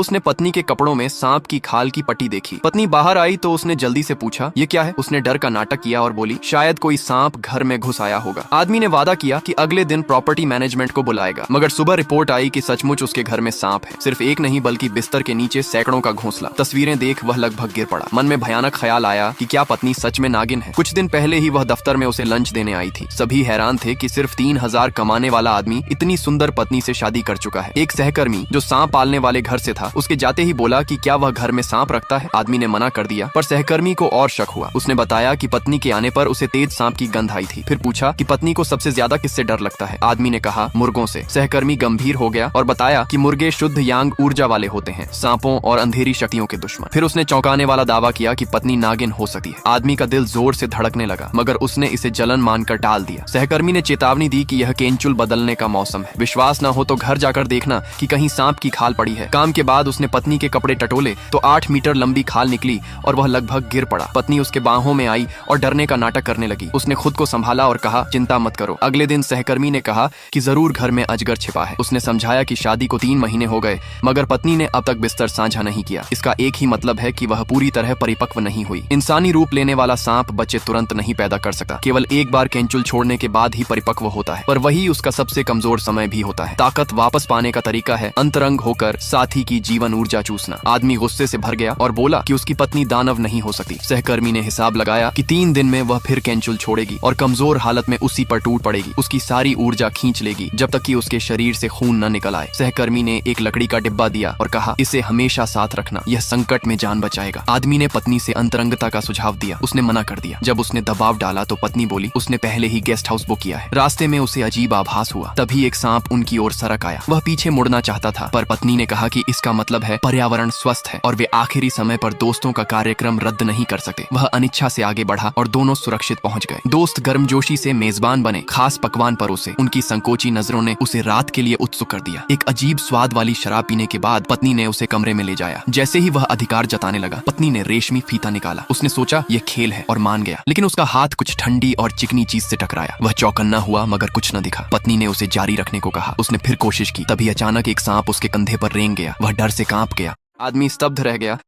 उसने पत्नी के कपड़ों में सांप की खाल की पट्टी देखी। पत्नी बाहर आई तो उसने जल्दी से पूछा, ये क्या है? उसने डर का नाटक किया और बोली, शायद कोई सांप घर में घुस आया होगा। आदमी ने वादा किया कि अगले दिन प्रॉपर्टी मैनेजमेंट को बुलाएगा, मगर सुबह रिपोर्ट आई कि सचमुच उसके घर में सांप है। सिर्फ एक नहीं बल्कि बिस्तर के नीचे सैकड़ों का घोंसला। तस्वीरें देख वह लगभग गिर पड़ा। मन में भयानक ख्याल आया कि क्या पत्नी सच में नागिन है। कुछ दिन पहले ही वह दफ्तर में उसे लंच देने आई थी। सभी हैरान थे कि सिर्फ 3,000 कमाने वाला आदमी इतनी सुंदर पत्नी से शादी कर चुका है। एक सहकर्मी जो सांप पालने वाले घर से था, उसके जाते ही बोला कि क्या वह घर में सांप रखता है। आदमी ने मना कर दिया, पर सहकर्मी को और शक हुआ। उसने बताया कि पत्नी के आने पर उसे तेज सांप की गंध आई थी। फिर पूछा कि पत्नी को सबसे ज्यादा किससे डर लगता है। आदमी ने कहा, मुर्गों से। सहकर्मी गंभीर हो गया और बताया कि मुर्गे शुद्ध यांग ऊर्जा वाले होते हैं, सांपों और अंधेरी शक्तियों के दुश्मन। फिर उसने चौंकाने वाला दावा किया कि पत्नी नागिन हो सकती है। आदमी का दिल जोर से धड़कने लगा, मगर उसने इसे जलन मानकर टाल दिया। सहकर्मी ने चेतावनी दी कि यह केंचुल बदलने का मौसम है, विश्वास न हो तो घर जाकर देखना कि कहीं सांप की खाल पड़ी है। काम के बाद उसने पत्नी के कपड़े टटोले तो 8 मीटर लंबी खाल निकली और वह लगभग गिर पड़ा। पत्नी उसके बाहों में आई और डरने का नाटक करने लगी। उसने खुद को संभाला और कहा, चिंता मत करो। अगले दिन सहकर्मी ने कहा कि जरूर घर में अजगर छिपा है। उसने समझाया कि शादी को 3 महीने हो गए, मगर पत्नी ने अब तक बिस्तर साझा नहीं किया। इसका एक ही मतलब है कि वह पूरी तरह परिपक्व नहीं हुई। इंसानी रूप लेने वाला सांप बच्चे तुरंत नहीं पैदा कर सकता, केवल एक बार केंचुल छोड़ने के बाद ही परिपक्व होता है, पर वही उसका सबसे कमजोर समय भी होता है। ताकत वापस पाने का तरीका है अंतरंग होकर साथी की जीवन ऊर्जा चूसना। आदमी गुस्से से भर गया और बोला कि उसकी पत्नी दानव नहीं हो सकती। सहकर्मी ने हिसाब लगाया कि 3 दिन में वह फिर केंचुल छोड़ेगी और कमजोर हालत में उसी पर टूट पड़ेगी। उसकी सारी ऊर्जा खींच लेगी जब तक कि उसके शरीर से खून न निकल आए। सहकर्मी ने एक लकड़ी का डिब्बा दिया और कहा, इसे हमेशा साथ रखना, यह संकट में जान बचाएगा। आदमी ने पत्नी से अंतरंगता का सुझाव दिया। उसने मना कर दिया। जब उसने दबाव डाला तो पत्नी बोली, उसने पहले ही गेस्ट हाउस बुक किया है। रास्ते में उसे अजीब आभास हुआ। तभी एक सांप उनकी ओर सरक आया। वह पीछे मुड़ना चाहता था, पर पत्नी ने कहा कि इसका मतलब है पर्यावरण स्वस्थ है और वे आखिरी समय पर दोस्तों का कार्यक्रम रद्द नहीं कर सकते। वह अनिच्छा से आगे बढ़ा और दोनों सुरक्षित पहुंच गए। दोस्त गर्मजोशी से मेजबान बने, खास पकवान परोसे। उनकी संकोची नजरों ने उसे रात के लिए उत्सुक कर दिया। एक अजीब स्वाद वाली शराब पीने के बाद पत्नी ने उसे कमरे में ले जाया। जैसे ही वह अधिकार जताने लगा, पत्नी ने रेशमी फीता निकाला। उसने सोचा यह खेल है और मान गया, लेकिन उसका हाथ कुछ ठंडी और चिकनी चीज से टकराया। वह चौकन्ना हुआ मगर कुछ न दिखा। पत्नी ने उसे जारी रखने को कहा। उसने फिर कोशिश की। तभी अचानक एक सांप उसके कंधे पर रेंग गया। वह डर से कांप गया। आदमी स्तब्ध रह गया।